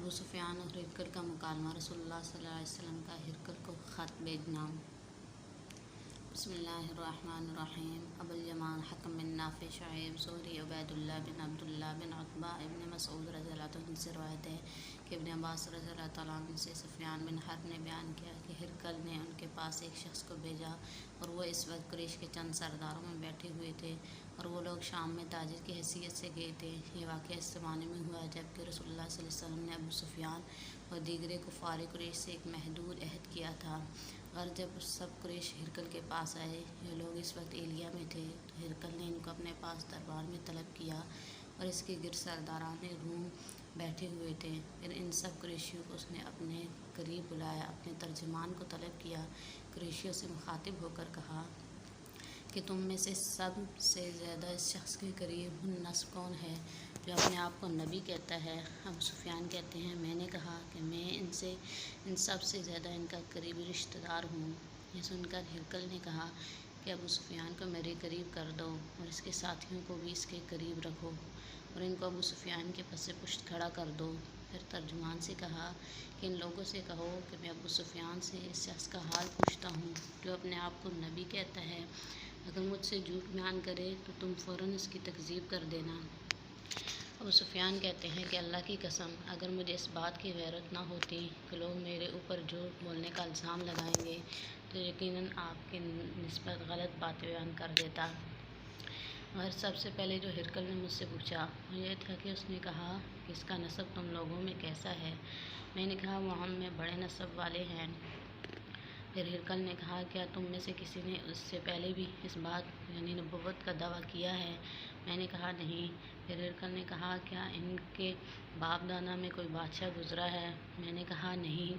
ابو سفیان اور ہرقل کا مکالمہ۔ رسول صلی اللہ علیہ وسلم کا ہرقل کو خط بھیجنا۔ بسم اللہ الرحمن الرحیم۔ ابو الیمان حکم بن نافع شعیب زہری عبید اللہ بن عبداللہ بن عتبہ ابن مسعود رضی اللہ عنہ سے روایت ہے کہ ابن عباس رضی اللہ تعالیٰ عنہ سے سفیان بن حرب نے بیان کیا کہ ہرقل نے ان کے پاس ایک شخص کو بھیجا اور وہ اس وقت قریش کے چند سرداروں میں بیٹھے ہوئے تھے اور وہ لوگ شام میں تاجر کی حیثیت سے گئے تھے۔ یہ واقعہ اس زمانے میں ہوا جبکہ رسول اللہ صلی اللہ علیہ وسلم نے ابو سفیان اور دیگر کفار قریش سے ایک محدود عہد کیا تھا۔ جب سب قریش ہرقل کے پاس آئے، یہ لوگ اس وقت ایلیا میں تھے، تو ہرقل نے ان کو اپنے پاس دربار میں طلب کیا اور اس کے گرد سرداران روم بیٹھے ہوئے تھے۔ پھر ان سب قریشیوں کو اس نے اپنے قریب بلایا، اپنے ترجمان کو طلب کیا، قریشیوں سے مخاطب ہو کر کہا کہ تم میں سے سب سے زیادہ اس شخص کے قریب النسب کون ہے جو اپنے آپ کو نبی کہتا ہے؟ ابو سفیان کہتے ہیں میں نے کہا کہ میں ان سب سے زیادہ ان کا قریبی رشتہ دار ہوں۔ یہ سن کر ہرقل نے کہا کہ ابو سفیان کو میرے قریب کر دو اور اس کے ساتھیوں کو بھی اس کے قریب رکھو اور ان کو ابو سفیان کے پس پشت کھڑا کر دو۔ پھر ترجمان سے کہا کہ ان لوگوں سے کہو کہ میں ابو سفیان سے اس شخص کا حال پوچھتا ہوں جو اپنے آپ کو نبی کہتا ہے، اگر مجھ سے جھوٹ بیان کرے تو تم فوراً اس کی تکذیب کر دینا۔ ابو سفیان کہتے ہیں کہ اللہ کی قسم، اگر مجھے اس بات کی غیرت نہ ہوتی کہ لوگ میرے اوپر جھوٹ بولنے کا الزام لگائیں گے تو یقیناً آپ کی نسبت غلط باتیں بیان کر دیتا۔ مگر سب سے پہلے جو ہرقل نے مجھ سے پوچھا وہ یہ تھا کہ اس نے کہا کہ اس کا نسب تم لوگوں میں کیسا ہے؟ میں نے کہا وہ ہم میں بڑے نسب والے ہیں۔ پھر ہرقل نے کہا کیا تم میں سے کسی نے اس سے پہلے بھی اس بات یعنی نبوت کا دعویٰ کیا ہے؟ میں نے کہا نہیں۔ پھر ہرقل نے کہا کیا ان کے باپ دادا میں کوئی بادشاہ گزرا ہے؟ میں نے کہا نہیں۔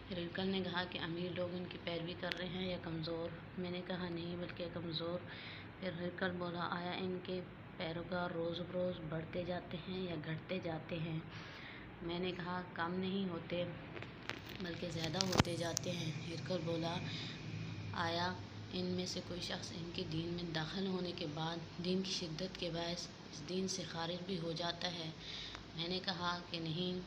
پھر ہرقل نے کہا کہ امیر لوگ ان کی پیروی کر رہے ہیں یا کمزور؟ میں نے کہا نہیں بلکہ کمزور۔ پھر ہرقل بولا آیا ان کے پیروکار روز بروز بڑھتے جاتے ہیں یا گھٹتے جاتے ہیں؟ میں نے کہا کم نہیں ہوتے بلکہ زیادہ ہوتے جاتے ہیں۔ ہرقل بولا آیا ان میں سے کوئی شخص ان کے دین میں داخل ہونے کے بعد دین کی شدت کے باعث اس دین سے خارج بھی ہو جاتا ہے؟ میں نے کہا کہ نہیں۔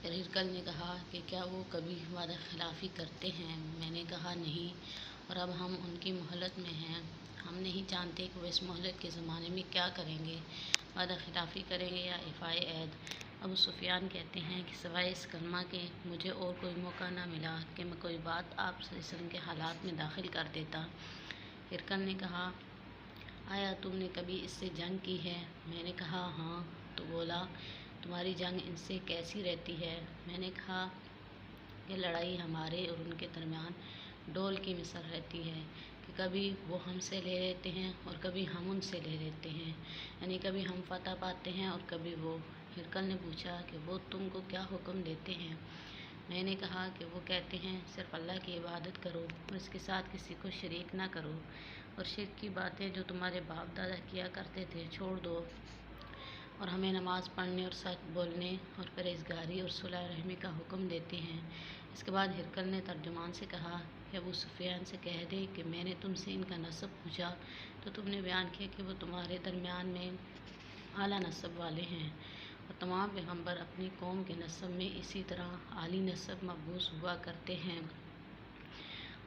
پھر ہرقل نے کہا کہ کیا وہ کبھی وعدہ خلافی کرتے ہیں؟ میں نے کہا نہیں، اور اب ہم ان کی مہلت میں ہیں، ہم نہیں جانتے کہ وہ اس مہلت کے زمانے میں کیا کریں گے، وعدہ خلافی کریں گے یا ایفائے عہد۔ ابو سفیان کہتے ہیں کہ سوائے اس کلمہ کے مجھے اور کوئی موقع نہ ملا کہ میں کوئی بات آپ صلی اللہ علیہ وسلم کے حالات میں داخل کر دیتا۔ ہرقل نے کہا آیا تم نے کبھی اس سے جنگ کی ہے؟ میں نے کہا ہاں۔ تو بولا تمہاری جنگ ان سے کیسی رہتی ہے؟ میں نے کہا کہ لڑائی ہمارے اور ان کے درمیان ڈول کی مثل رہتی ہے کہ کبھی وہ ہم سے لے لیتے ہیں اور کبھی ہم ان سے لے لیتے ہیں، یعنی کبھی ہم فتح پاتے ہیں اور کبھی وہ۔ ہرقل نے پوچھا کہ وہ تم کو کیا حکم دیتے ہیں؟ میں نے کہا کہ وہ کہتے ہیں صرف اللہ کی عبادت کرو اور اس کے ساتھ کسی کو شریک نہ کرو، اور شرک کی باتیں جو تمہارے باپ دادا کیا کرتے تھے چھوڑ دو، اور ہمیں نماز پڑھنے اور سچ بولنے اور پرہیزگاری اور صلح رحمی کا حکم دیتے ہیں۔ اس کے بعد ہرقل نے ترجمان سے کہا کہ ابو سفیان سے کہہ دے کہ میں نے تم سے ان کا نسب پوچھا تو تم نے بیان کیا کہ وہ تمہارے درمیان میں اعلیٰ نسب والے ہیں، اور تمام پیغمبر اپنی قوم کے نسب میں اسی طرح عالی نسب مبعوث ہوا کرتے ہیں۔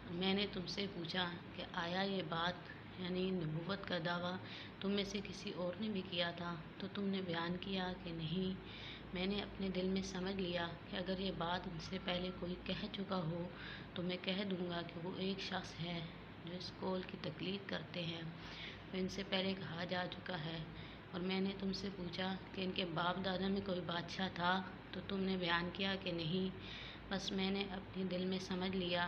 اور میں نے تم سے پوچھا کہ آیا یہ بات یعنی نبوت کا دعویٰ تم میں سے کسی اور نے بھی کیا تھا؟ تو تم نے بیان کیا کہ نہیں۔ میں نے اپنے دل میں سمجھ لیا کہ اگر یہ بات ان سے پہلے کوئی کہہ چکا ہو تو میں کہہ دوں گا کہ وہ ایک شخص ہے جو اس قول کی تقلید کرتے ہیں جو ان سے پہلے کہا جا چکا ہے۔ اور میں نے تم سے پوچھا کہ ان کے باپ دادا میں کوئی بادشاہ تھا؟ تو تم نے بیان کیا کہ نہیں۔ بس میں نے اپنے دل میں سمجھ لیا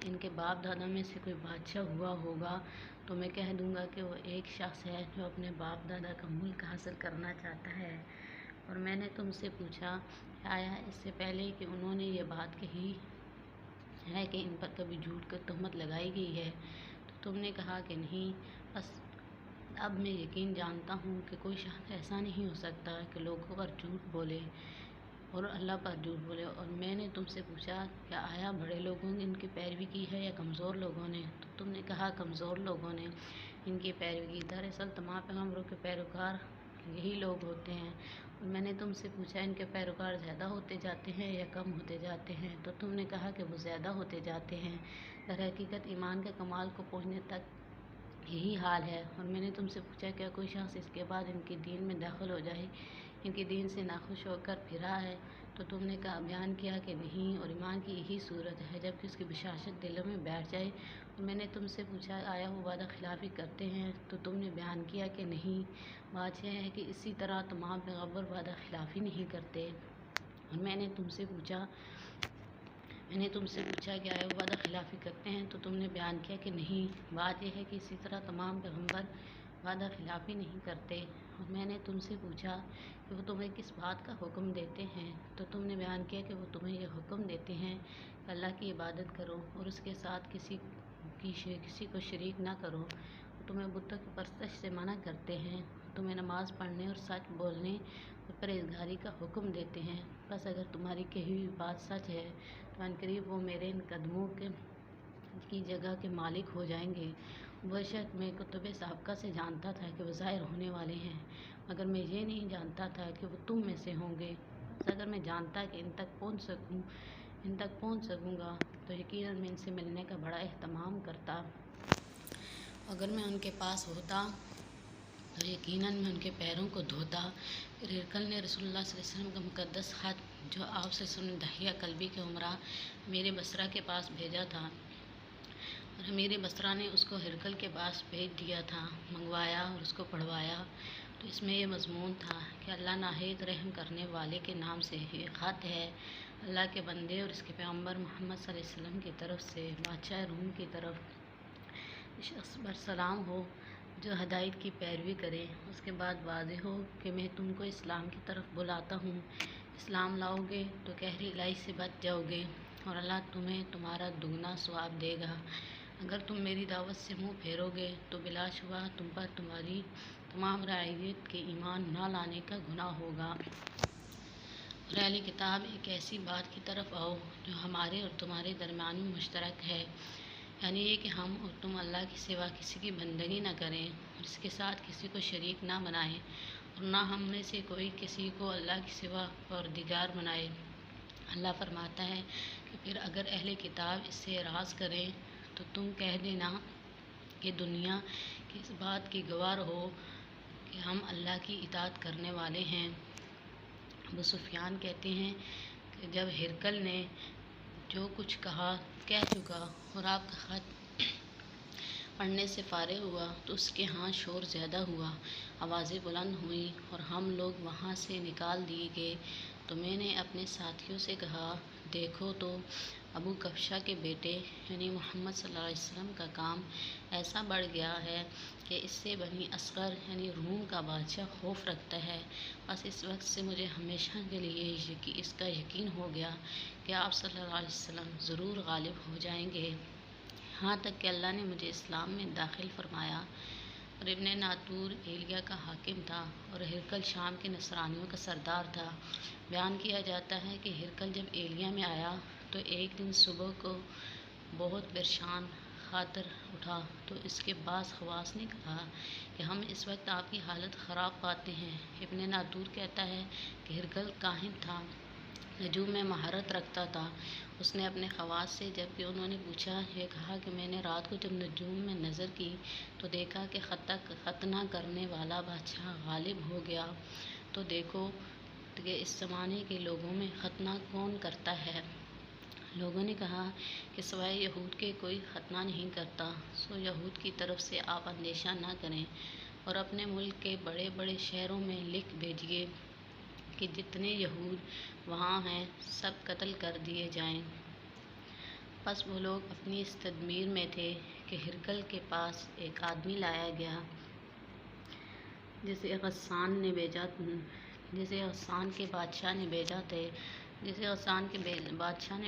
کہ ان کے باپ دادا میں سے کوئی بادشاہ ہوا ہوگا تو میں کہہ دوں گا کہ وہ ایک شخص ہے جو اپنے باپ دادا کا ملک حاصل کرنا چاہتا ہے۔ اور میں نے تم سے پوچھا کہ آیا اس سے پہلے کہ انہوں نے یہ بات کہی ہے کہ ان پر کبھی جھوٹ کی تہمت لگائی گئی ہے؟ تو تم نے کہا کہ نہیں۔ بس اب میں یقین جانتا ہوں کہ کوئی شخص ایسا نہیں ہو سکتا کہ لوگوں پر جھوٹ بولے اور اللہ پر جھوٹ بولے۔ اور میں نے تم سے پوچھا کہ آیا بڑے لوگوں نے ان کی پیروی کی ہے یا کمزور لوگوں نے؟ تو تم نے کہا کمزور لوگوں نے ان کی پیروی کی۔ دراصل تمام پیغمبروں کے پیروکار یہی لوگ ہوتے ہیں اور میں نے تم سے پوچھا ان کے پیروکار زیادہ ہوتے جاتے ہیں یا کم ہوتے جاتے ہیں، تو تم نے کہا کہ وہ زیادہ ہوتے جاتے ہیں۔ در حقیقت ایمان کے کمال کو پہنچنے تک یہی حال ہے۔ اور میں نے تم سے پوچھا کیا کوئی شخص اس کے بعد ان کے دین میں داخل ہو جائے، ان کے دین سے ناخوش ہو کر پھرا ہے، تو تم نے بیان کیا کہ نہیں، اور ایمان کی یہی صورت ہے جبکہ اس کی بشاشت دلوں میں بیٹھ جائے۔ اور میں نے تم سے پوچھا آیا وہ وعدہ خلافی کرتے ہیں، تو تم نے بیان کیا کہ نہیں۔ بات یہ ہے کہ اسی طرح تمام پیغمبر وعدہ خلافی نہیں کرتے۔ اور میں نے تم سے پوچھا کہ آیا وہ وعدہ خلافی کرتے ہیں، تو تم نے بیان کیا کہ نہیں۔ بات یہ ہے کہ اسی طرح تمام پیغمبر وعدہ خلافی نہیں کرتے۔ اور میں نے تم سے پوچھا کہ وہ تمہیں کس بات کا حکم دیتے ہیں، تو تم نے بیان کیا کہ وہ تمہیں یہ حکم دیتے ہیں کہ اللہ کی عبادت کرو اور اس کے ساتھ کسی کو شریک نہ کرو۔ وہ تمہیں بتوں کی پرستش سے منع کرتے ہیں، تمہیں نماز پڑھنے اور سچ بولنے اور پرہیزگاری کا حکم دیتے ہیں۔ بس اگر تمہاری کہی ہوئی بات سچ ہے تو عنقریب وہ میرے ان قدموں کی جگہ کے مالک ہو جائیں گے۔ بے شک میں کتب سابقہ سے جانتا تھا کہ وہ ظاہر ہونے والے ہیں، مگر میں یہ نہیں جانتا تھا کہ وہ تم میں سے ہوں گے۔ بس اگر میں جانتا کہ ان تک پہنچ سکوں گا تو یقیناً میں ان سے ملنے کا بڑا اہتمام کرتا۔ اگر میں ان کے پاس ہوتا تو یقیناً میں ان کے پیروں کو دھوتا۔ پھر ہرقل نے رسول اللہ صلی اللہ علیہ وسلم کا مقدس خط جو آپ سے سن دہیہ قلبی کے ہمراہ امیر بصرہ کے پاس بھیجا تھا، اور امیر بصرہ نے اس کو ہرقل کے پاس بھیج دیا تھا، منگوایا اور اس کو پڑھوایا، تو اس میں یہ مضمون تھا کہ اللہ نہایت رحم کرنے والے کے نام سے یہ خط ہے، اللہ کے بندے اور اس کے پیغمبر محمد صلی اللہ علیہ وسلم کی طرف سے بادشاہ روم کی طرف۔ اس شخص پر سلام ہو جو ہدایت کی پیروی کرے۔ اس کے بعد واضح ہو کہ میں تم کو اسلام کی طرف بلاتا ہوں، اسلام لاؤ گے تو قہر الہی سے بچ جاؤ گے اور اللہ تمہیں تمہارا دگنا ثواب دے گا۔ اگر تم میری دعوت سے منہ پھیرو گے تو بلا شبہ تم پر تمہاری تمام رعیت کے ایمان نہ لانے کا گناہ ہوگا۔ اور اہل کتاب ایک ایسی بات کی طرف آؤ جو ہمارے اور تمہارے درمیان میں مشترک ہے، یعنی یہ کہ ہم اور تم اللہ کے سوا کسی کی بندگی نہ کریں اور اس کے ساتھ کسی کو شریک نہ بنائیں، اور نہ ہم میں سے کوئی کسی کو اللہ کے سوا پروردگار بنائے۔ اللہ فرماتا ہے کہ پھر اگر اہل کتاب اس سے اعراض کریں تو تم کہہ دینا کہ دنیا کی اس بات کی گواہ رہو کہ ہم اللہ کی اطاعت کرنے والے ہیں۔ ابو سفیان کہتے ہیں کہ جب ہرقل نے جو کچھ کہہ چکا اور آپ کا خط پڑھنے سے فارغ ہوا تو اس کے ہاں شور زیادہ ہوا، آوازیں بلند ہوئیں اور ہم لوگ وہاں سے نکال دیے گئے۔ تو میں نے اپنے ساتھیوں سے کہا، دیکھو تو ابو کبشہ کے بیٹے یعنی محمد صلی اللہ علیہ وسلم کا کام ایسا بڑھ گیا ہے کہ اس سے بنی اصغر یعنی روم کا بادشاہ خوف رکھتا ہے۔ بس اس وقت سے مجھے ہمیشہ کے لیے اس کا یقین ہو گیا کہ آپ صلی اللہ علیہ وسلم ضرور غالب ہو جائیں گے، یہاں تک کہ اللہ نے مجھے اسلام میں داخل فرمایا۔ اور ابن ناطور ایلیا کا حاکم تھا اور ہرقل شام کے نصرانیوں کا سردار تھا۔ بیان کیا جاتا ہے کہ ہرقل جب ایلیا میں آیا تو ایک دن صبح کو بہت پریشان خاطر اٹھا، تو اس کے بعض خواص نے کہا کہ ہم اس وقت آپ کی حالت خراب پاتے ہیں۔ ابن ناطور کہتا ہے کہ ہرقل کاہن تھا، نجوم میں مہارت رکھتا تھا۔ اس نے اپنے خواص سے جب کہ انہوں نے پوچھا یہ کہا کہ میں نے رات کو جب نجوم میں نظر کی تو دیکھا کہ ختنہ کرنے والا بادشاہ غالب ہو گیا، تو دیکھو کہ اس زمانے کے لوگوں میں ختنہ کون کرتا ہے؟ لوگوں نے کہا کہ سوائے یہود کے کوئی ختنہ نہیں کرتا۔ سو یہود کی طرف سے آپ اندیشہ نہ کریں اور اپنے ملک کے بڑے بڑے شہروں میں لکھ بھیجیے کہ جتنے یہود وہاں ہیں سب قتل کر دیے جائیں۔ پس وہ لوگ اپنی اس تدبیر میں تھے کہ ہرقل کے پاس ایک آدمی لایا گیا جسے غسان کے بادشاہ نے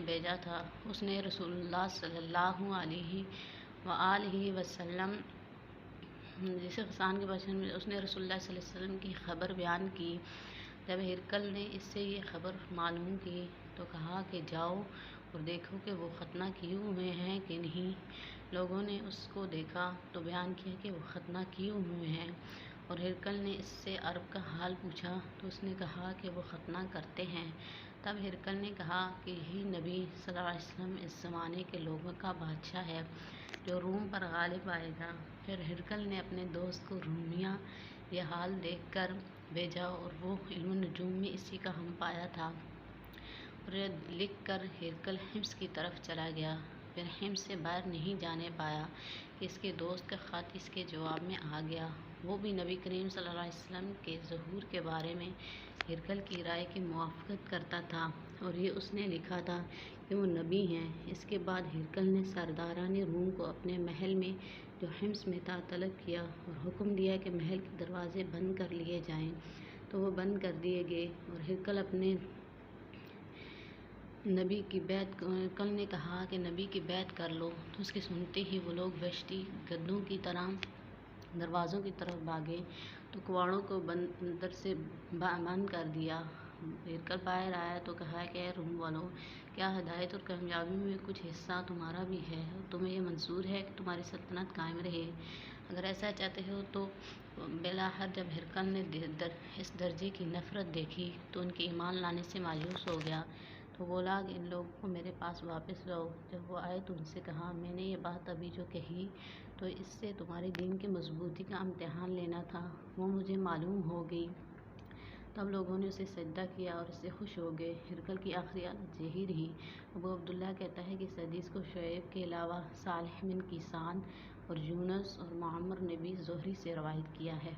بھیجا تھا۔ اس نے رسول اللہ صلی اللہ علیہ وآلہ وسلم اس نے رسول اللہ صلی اللہ علیہ وسلم کی خبر بیان کی۔ جب ہرقل نے اس سے یہ خبر معلوم کی تو کہا کہ جاؤ اور دیکھو کہ وہ ختنہ کیے ہوئے ہیں کہ نہیں۔ لوگوں نے اس کو دیکھا تو بیان کیا کہ وہ ختنہ کیے ہوئے ہیں اور ہرقل نے اس سے عرب کا حال پوچھا تو اس نے کہا کہ وہ ختنہ کرتے ہیں۔ تب ہرقل نے کہا کہ یہی نبی صلی اللہ علیہ وسلم اس زمانے کے لوگوں کا بادشاہ ہے جو روم پر غالب آئے گا۔ پھر ہرقل نے اپنے دوست کو رومیہ یہ حال دیکھ کر بھیجا اور وہ علم النجوم میں اسی کا ہم پایا تھا، اور یہ لکھ کر ہرقل حمص کی طرف چلا گیا۔ پھر حمص سے باہر نہیں جانے پایا کہ اس کے دوست کا خط اس کے جواب میں آ گیا۔ وہ بھی نبی کریم صلی اللہ علیہ وسلم کے ظہور کے بارے میں ہرقل کی رائے کی موافقت کرتا تھا، اور یہ اس نے لکھا تھا کہ وہ نبی ہیں۔ اس کے بعد ہرقل نے سرداران روم کو اپنے محل میں جو حمص میں تھا طلب کیا اور حکم دیا کہ محل کے دروازے بند کر لیے جائیں، تو وہ بند کر دیے گئے۔ اور ہرقل نے کہا کہ نبی کی بیعت کر لو، تو اس کے سنتے ہی وہ لوگ وحشی گدھوں کی طرح دروازوں کی طرف بھاگے تو کواڑوں کو اندر سے بند کر دیا۔ ہرقل باہر آیا تو کہا کہ اے روم والو، کیا ہدایت اور کامیابی میں کچھ حصہ تمہارا بھی ہے، اور تمہیں یہ منظور ہے کہ تمہاری سلطنت قائم رہے؟ اگر ایسا چاہتے ہو تو بالآخر جب ہرقل نے اس درجے کی نفرت دیکھی تو ان کے ایمان لانے سے مایوس ہو گیا، تو بولا کہ ان لوگوں کو میرے پاس واپس لاؤ۔ جب وہ آئے تو ان سے کہا، میں نے یہ بات ابھی جو کہی تو اس سے تمہارے دین کی مضبوطی کا امتحان لینا تھا، وہ مجھے معلوم ہو گئی۔ تب لوگوں نے اسے سجدہ کیا اور اس سے خوش ہو گئے۔ ہرقل کی آخری حالت یہی رہی۔ ابو عبداللہ کہتا ہے کہ اس حدیث کو شعیب کے علاوہ صالح بن کیسان اور یونس اور معمر نے بھی زہری سے روایت کیا ہے۔